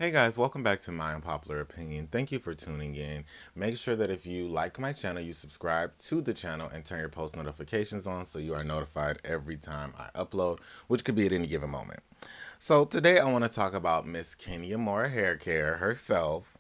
Hey guys, welcome back to My Unpopular Opinion. Thank you for tuning in. Make sure that if you like my channel, you subscribe to the channel and turn your post notifications on so you are notified every time I upload, which could be at any given moment. So today I want to talk about Miss Kenya Moore Hair Care herself.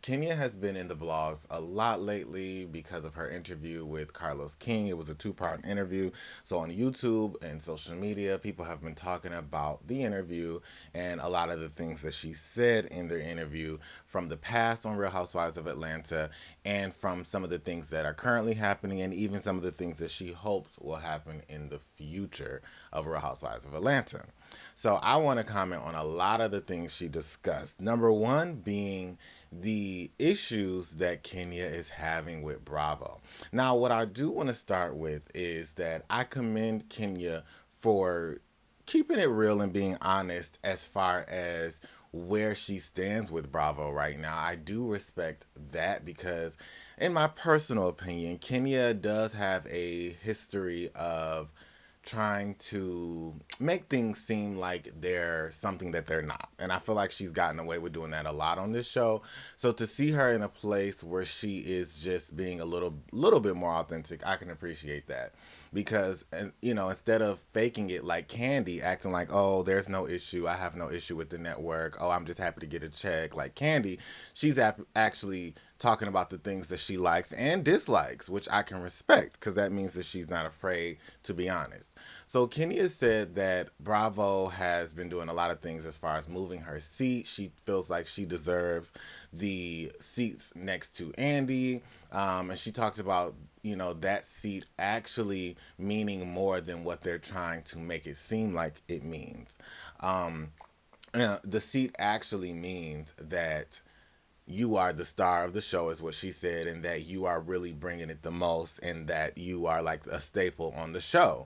Kenya has been in the blogs a lot lately because of her interview with Carlos King. It was a two-part interview. So on YouTube and social media, people have been talking about the interview and a lot of the things that she said in their interview from the past on Real Housewives of Atlanta and from some of the things that are currently happening and even some of the things that she hopes will happen in the future of Real Housewives of Atlanta. So I want to comment on a lot of the things she discussed. Number one being the issues that Kenya is having with Bravo. Now, what I do want to start with is that I commend Kenya for keeping it real and being honest as far as where she stands with Bravo right now. I do respect that because, in my personal opinion, Kenya does have a history of trying to make things seem like they're something that they're not. And I feel like she's gotten away with doing that a lot on this show. So to see her in a place where she is just being a little bit more authentic, I can appreciate that. Because and instead of faking it like Candy, acting like, "Oh, there's no issue. I have no issue with the network. Oh, I'm just happy to get a check." Like Candy, she's actually talking about the things that she likes and dislikes, which I can respect because that means that she's not afraid to be honest. So Kenya said that Bravo has been doing a lot of things as far as moving her seat. She feels like she deserves the seats next to Andy. And she talked about, that seat actually meaning more than what they're trying to make it seem like it means. The seat actually means that you are the star of the show, is what she said, and that you are really bringing it the most, and that you are like a staple on the show.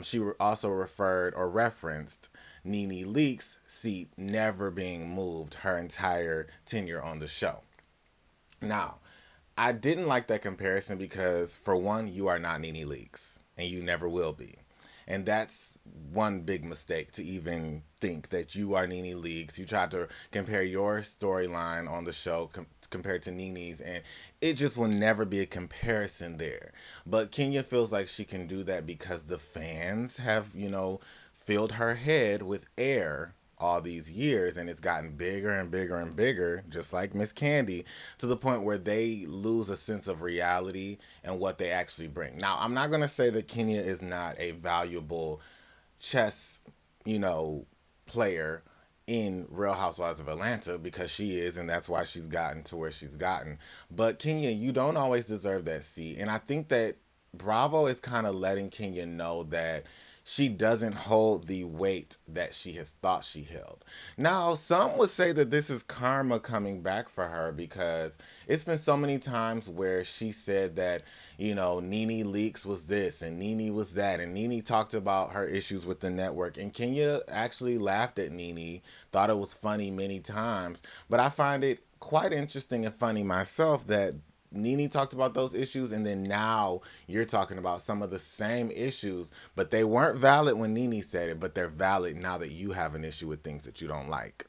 She also referred or referenced Nene Leakes' seat never being moved her entire tenure on the show. Now, I didn't like that comparison because, for one, you are not Nene Leakes, and you never will be. And that's one big mistake to even think that you are Nene Leakes. You tried to compare your storyline on the show compared to Nene's, and it just will never be a comparison there. But Kenya feels like she can do that because the fans have, filled her head with air all these years, and it's gotten bigger and bigger and bigger, just like Miss Candy, to the point where they lose a sense of reality and what they actually bring. Now, I'm not going to say that Kenya is not a valuable chess, player in Real Housewives of Atlanta, because she is, and that's why she's gotten to where she's gotten. But Kenya, you don't always deserve that seat. And I think that Bravo is kind of letting Kenya know that she doesn't hold the weight that she has thought she held. Now, some would say that this is karma coming back for her because it's been so many times where she said that, Nene Leakes was this and Nene was that, and Nene talked about her issues with the network, and Kenya actually laughed at Nene, thought it was funny many times, but I find it quite interesting and funny myself that Nene talked about those issues, and then now you're talking about some of the same issues, but they weren't valid when Nene said it, but they're valid now that you have an issue with things that you don't like.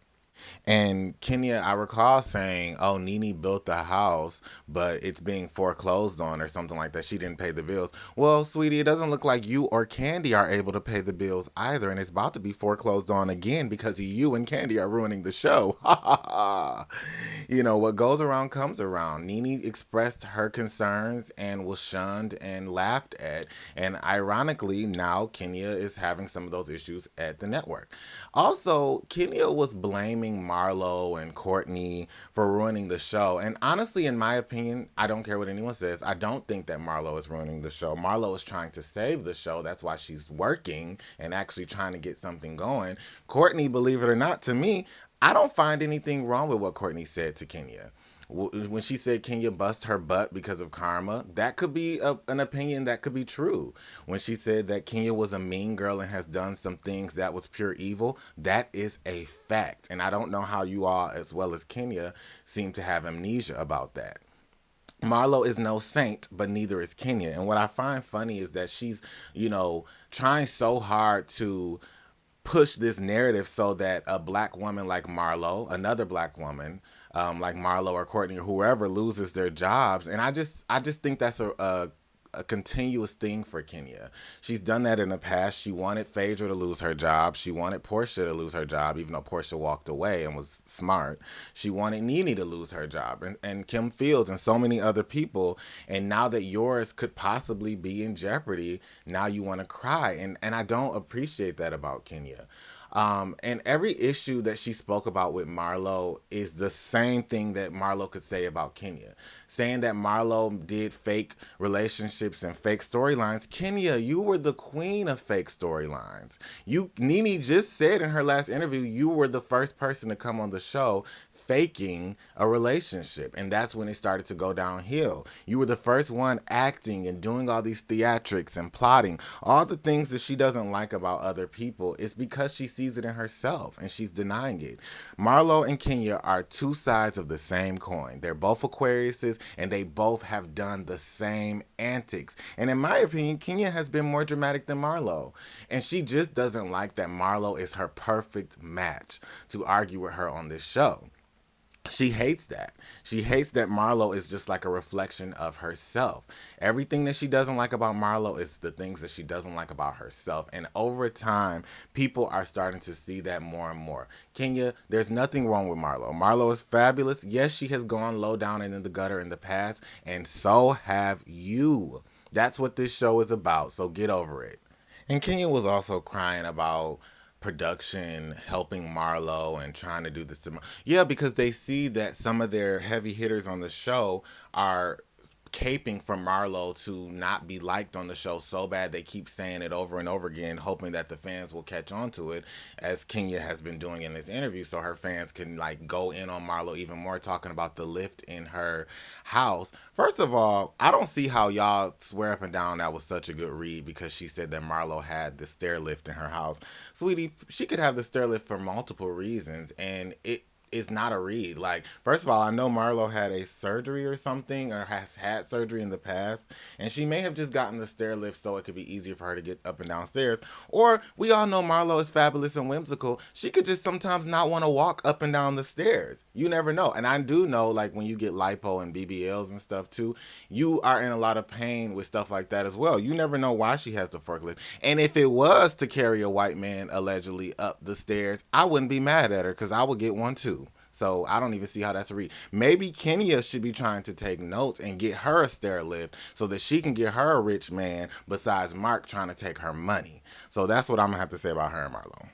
And Kenya, I recall saying, "Oh, Nene built the house, but it's being foreclosed on or something like that. She didn't pay the bills." Well, sweetie, it doesn't look like you or Candy are able to pay the bills either, and it's about to be foreclosed on again because you and Candy are ruining the show. Ha ha ha. What goes around comes around. Nene expressed her concerns and was shunned and laughed at, and ironically, now Kenya is having some of those issues at the network. Also, Kenya was blaming Marlo and Courtney for ruining the show. And honestly, in my opinion, I don't care what anyone says. I don't think that Marlo is ruining the show. Marlo is trying to save the show. That's why she's working and actually trying to get something going. Courtney, believe it or not, to me, I don't find anything wrong with what Courtney said to Kenya. When she said Kenya bust her butt because of karma, that could be an opinion that could be true. When she said that Kenya was a mean girl and has done some things that was pure evil, that is a fact. And I don't know how you all, as well as Kenya, seem to have amnesia about that. Marlo is no saint, but neither is Kenya. And what I find funny is that she's, trying so hard to push this narrative so that a black woman like Marlo, another black woman like Marlo or Courtney or whoever loses their jobs. And I just think that's a continuous thing for Kenya. She's done that in the past. She wanted Phaedra to lose her job. She wanted Porsha to lose her job, even though Porsha walked away and was smart. She wanted Nene to lose her job, and Kim Fields and so many other people. And now that yours could possibly be in jeopardy, now you want to cry. And I don't appreciate that about Kenya. And every issue that she spoke about with Marlo is the same thing that Marlo could say about Kenya. Saying that Marlo did fake relationships and fake storylines. Kenya, you were the queen of fake storylines. Nene just said in her last interview, you were the first person to come on the show faking a relationship, and that's when it started to go downhill. You were the first one acting and doing all these theatrics and plotting all the things that she doesn't like about other people. It's because she sees it in herself and she's denying it. Marlo and Kenya are two sides of the same coin. They're both Aquariuses and they both have done the same antics, and in my opinion, Kenya has been more dramatic than Marlo, and she just doesn't like that Marlo is her perfect match to argue with her on this show. She hates that. She hates that Marlo is just like a reflection of herself. Everything that she doesn't like about Marlo is the things that she doesn't like about herself. And over time, people are starting to see that more and more. Kenya, there's nothing wrong with Marlo. Marlo is fabulous. Yes, she has gone low down and in the gutter in the past, and so have you. That's what this show is about, so get over it. And Kenya was also crying about production helping Marlo and trying to do this. Yeah, because they see that some of their heavy hitters on the show are caping for Marlo to not be liked on the show so bad they keep saying it over and over again, hoping that the fans will catch on to it, as Kenya has been doing in this interview, so her fans can like go in on Marlo even more, talking about the lift in her house. First of all, I don't see how y'all swear up and down that was such a good read because she said that Marlo had the stair lift in her house. Sweetie, she could have the stair lift for multiple reasons, and it's not a read. Like, first of all, I know Marlo had a surgery or something, or has had surgery in the past, and she may have just gotten the stair lift so it could be easier for her to get up and down stairs. Or we all know Marlo is fabulous and whimsical. She could just sometimes not want to walk up and down the stairs. You never know. And I do know, like, when you get lipo and BBLs and stuff too, you are in a lot of pain with stuff like that as well. You never know why she has the forklift. And if it was to carry a white man allegedly up the stairs, I wouldn't be mad at her because I would get one too. So I don't even see how that's a read. Maybe Kenya should be trying to take notes and get her a stair lift so that she can get her a rich man besides Mark trying to take her money. So that's what I'm going to have to say about her and Marlo.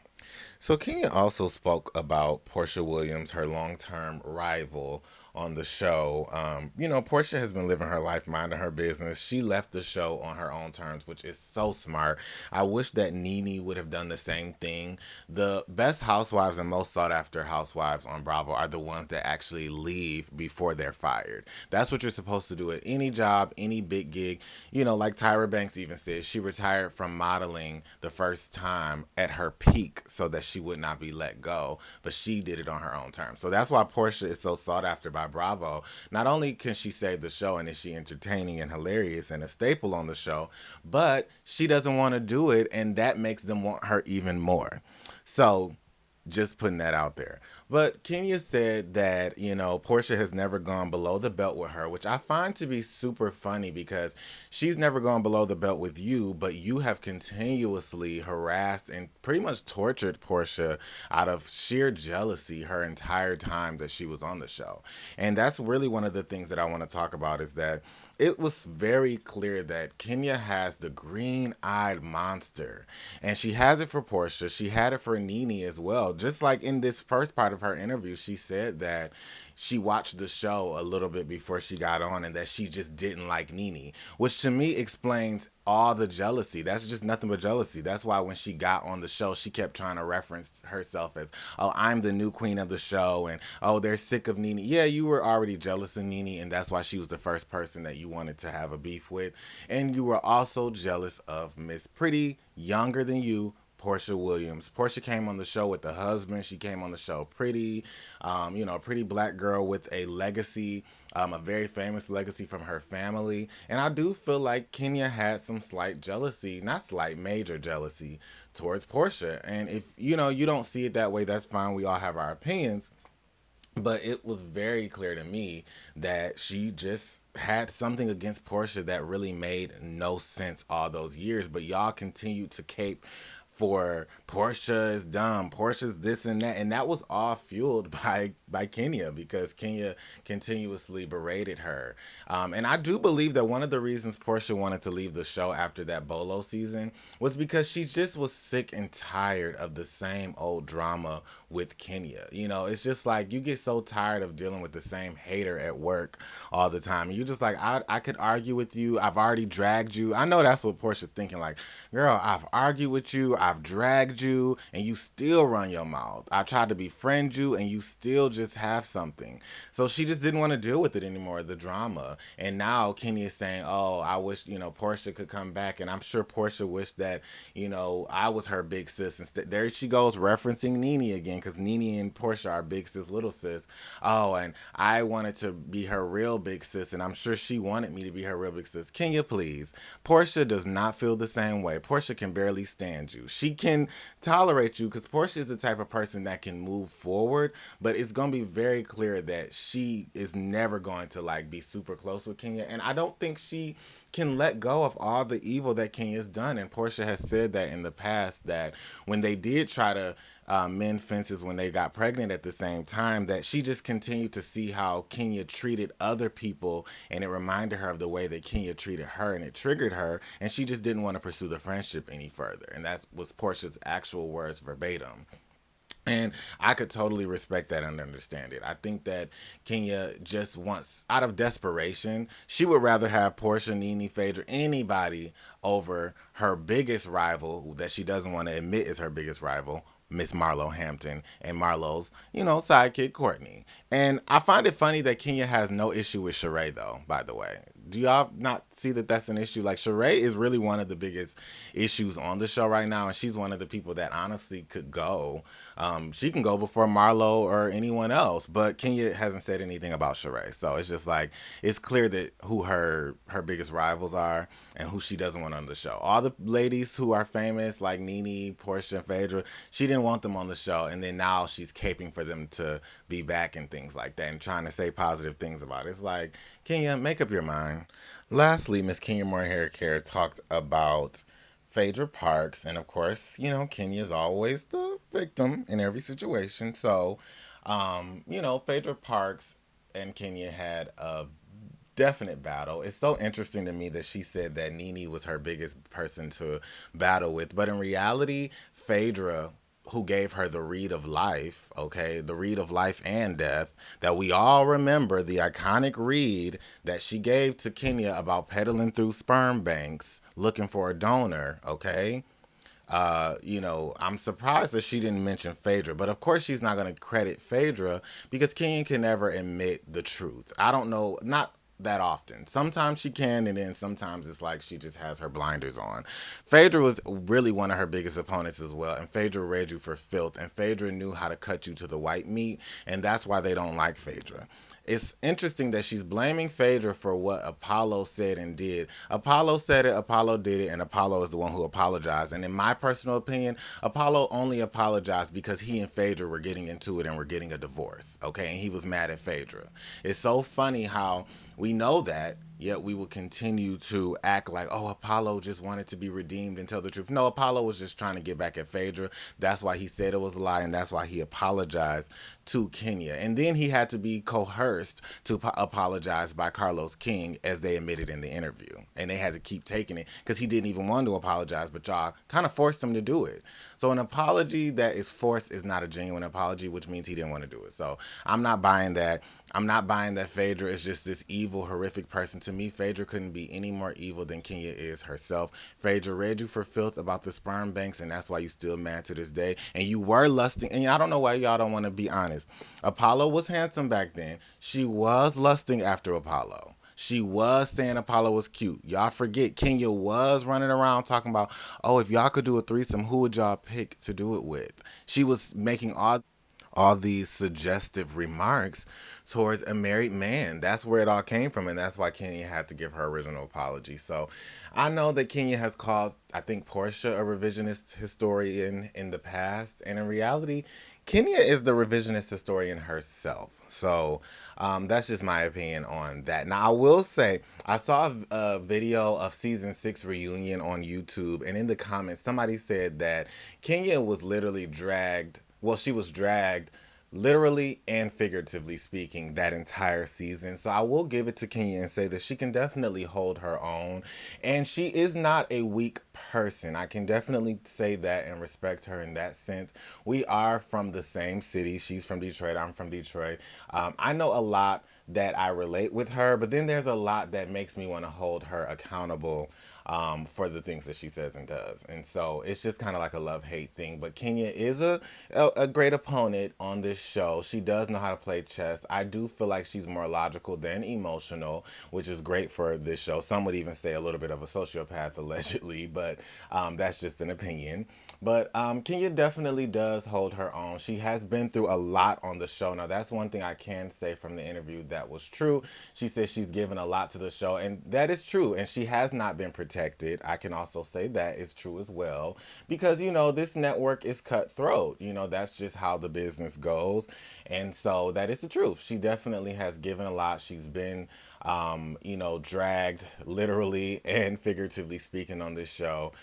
So Kenya also spoke about Porsha Williams, her long-term rival on the show. Porsha has been living her life, minding her business. She left the show on her own terms, which is so smart. I wish that Nene would have done the same thing. The best housewives and most sought-after housewives on Bravo are the ones that actually leave before they're fired. That's what you're supposed to do at any job, any big gig. Like Tyra Banks even said, she retired from modeling the first time at her peak so that she would not be let go, but she did it on her own terms. So that's why Porsha is so sought after by Bravo. Not only can she save the show and is she entertaining and hilarious and a staple on the show, but she doesn't want to do it, and that makes them want her even more. So just putting that out there. But Kenya said that, Porsha has never gone below the belt with her, which I find to be super funny because she's never gone below the belt with you, but you have continuously harassed and pretty much tortured Porsha out of sheer jealousy her entire time that she was on the show. And that's really one of the things that I want to talk about, is that it was very clear that Kenya has the green-eyed monster, and she has it for Porsha. She had it for Nene as well. Just like in this first part of her interview, she said that she watched the show a little bit before she got on and that she just didn't like Nene, which to me explains all the jealousy. That's just nothing but jealousy. That's why when she got on the show, she kept trying to reference herself as, oh, I'm the new queen of the show, and oh, they're sick of Nene. Yeah, you were already jealous of Nene, and that's why she was the first person that you wanted to have a beef with. And you were also jealous of Miss Pretty, younger than you, Porsha Williams. Porsha came on the show with a husband. She came on the show pretty, a pretty black girl with a legacy, a very famous legacy from her family. And I do feel like Kenya had some slight jealousy, not slight, major jealousy towards Porsha. And if, you don't see it that way, that's fine. We all have our opinions. But it was very clear to me that she just had something against Porsha that really made no sense all those years. But y'all continued to cape for Porsha is dumb, Porsha's this and that, and that was all fueled by Kenya, because Kenya continuously berated her. And I do believe that one of the reasons Porsha wanted to leave the show after that Bolo season was because she just was sick and tired of the same old drama with Kenya. It's just like you get so tired of dealing with the same hater at work all the time. And you're just like, I could argue with you. I've already dragged you. I know that's what Porsha's thinking. Like, girl, I've argued with you. I've dragged you, and you still run your mouth. I tried to befriend you, and you still just have something. So she just didn't want to deal with it anymore, the drama. And now Kenya is saying, oh, I wish, Porsha could come back. And I'm sure Porsha wished that, I was her big sis. Instead, there she goes, referencing Nene again, because Nene and Porsha are big sis, little sis. Oh, and I wanted to be her real big sis, and I'm sure she wanted me to be her real big sis. Kenya, please. Porsha does not feel the same way. Porsha can barely stand you. She can tolerate you because Porsha is the type of person that can move forward, but it's going to be very clear that she is never going to be super close with Kenya. And I don't think she can let go of all the evil that Kenya's done. And Porsha has said that in the past, that when they did try to mend fences when they got pregnant at the same time, that she just continued to see how Kenya treated other people, and it reminded her of the way that Kenya treated her, and it triggered her, and she just didn't want to pursue the friendship any further. And that was Porsha's actual words verbatim. And I could totally respect that and understand it. I think that Kenya just wants, out of desperation, she would rather have Porsha, Nene, Phaedra, anybody over her biggest rival that she doesn't want to admit is her biggest rival, Miss Marlo Hampton, and Marlo's, sidekick Courtney. And I find it funny that Kenya has no issue with Sheree, though, by the way. Do y'all not see that that's an issue? Like, Sheree is really one of the biggest issues on the show right now, and she's one of the people that honestly could go. She can go before Marlo or anyone else, but Kenya hasn't said anything about Sheree. So it's just like, it's clear that who her biggest rivals are and who she doesn't want on the show. All the ladies who are famous, like Nene, Porsha, and Phaedra, she didn't want them on the show, and then now she's caping for them to be back and things like that and trying to say positive things about it. It's like, Kenya, make up your mind. Lastly, Miss Kenya Moore Hair Care talked about Phaedra Parks, and of course, Kenya is always the victim in every situation. So, Phaedra Parks and Kenya had a definite battle. It's so interesting to me that she said that Nene was her biggest person to battle with, but in reality, Phaedra, who gave her the read of life, okay, the read of life and death, that we all remember, the iconic read that she gave to Kenya about peddling through sperm banks looking for a donor, okay? I'm surprised that she didn't mention Phaedra, but of course she's not going to credit Phaedra because Kenya can never admit the truth. I don't know, not that often. Sometimes she can, and then sometimes it's like she just has her blinders on. Phaedra was really one of her biggest opponents as well, and Phaedra read you for filth, and Phaedra knew how to cut you to the white meat, and that's why they don't like Phaedra. It's interesting that she's blaming Phaedra for what Apollo said and did. Apollo said it, Apollo did it, and Apollo is the one who apologized. And in my personal opinion, Apollo only apologized because he and Phaedra were getting into it and were getting a divorce, okay? And he was mad at Phaedra. It's so funny how we know that, yet we will continue to act like, oh, Apollo just wanted to be redeemed and tell the truth. No, Apollo was just trying to get back at Phaedra. That's why he said it was a lie, and that's why he apologized to Kenya. And then he had to be coerced to apologize by Carlos King, as they admitted in the interview. And they had to keep taking it because he didn't even want to apologize, but y'all kind of forced him to do it. So an apology that is forced is not a genuine apology, which means he didn't want to do it. So I'm not buying that. I'm not buying that Phaedra is just this evil, horrific person. To me, Phaedra couldn't be any more evil than Kenya is herself. Phaedra read you for filth about the sperm banks, and that's why you still mad to this day. And you were lusting, and I don't know why y'all don't want to be honest. Apollo was handsome back then. She was lusting after Apollo. She was saying Apollo was cute. Y'all forget Kenya was running around talking about, oh, if y'all could do a threesome, who would y'all pick to do it with? She was making all these suggestive remarks towards a married man. That's where it all came from, and that's why Kenya had to give her original apology. So I know that Kenya has called, I think, Porsha a revisionist historian in the past, and in reality, Kenya is the revisionist historian herself. So that's just my opinion on that. Now, I will say, I saw a video of season 6 reunion on YouTube, and in the comments, somebody said that Kenya was literally dragged. Well, she was dragged literally and figuratively speaking that entire season. So I will give it to Kenya and say that she can definitely hold her own, and she is not a weak person. I can definitely say that and respect her in that sense. We are from the same city. She's from Detroit, I'm from Detroit. I know a lot that I relate with her, but then there's a lot that makes me want to hold her accountable for the things that she says and does. And so it's just kind of like a love-hate thing. But Kenya is a great opponent on this show. She does know how to play chess. I do feel like she's more logical than emotional, which is great for this show. Some would even say a little bit of a sociopath, allegedly, but that's just an opinion. But Kenya definitely does hold her own. She has been through a lot on the show. Now, that's one thing I can say from the interview that was true. She says she's given a lot to the show, and that is true. And she has not been protected. I can also say that is true as well, because, you know, this network is cutthroat. You know, that's just how the business goes. And so that is the truth. She definitely has given a lot. She's been, you know, dragged literally and figuratively speaking on this show.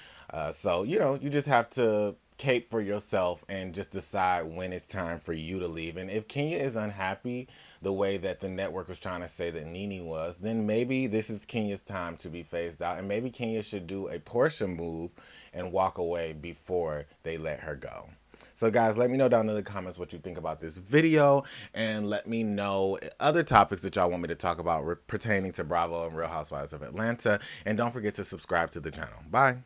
So, you know, you just have to cape for yourself and just decide when it's time for you to leave. And if Kenya is unhappy the way that the network was trying to say that Nene was, then maybe this is Kenya's time to be phased out. And maybe Kenya should do a Porsha move and walk away before they let her go. So guys, let me know down in the comments what you think about this video, and let me know other topics that y'all want me to talk about pertaining to Bravo and Real Housewives of Atlanta. And don't forget to subscribe to the channel. Bye.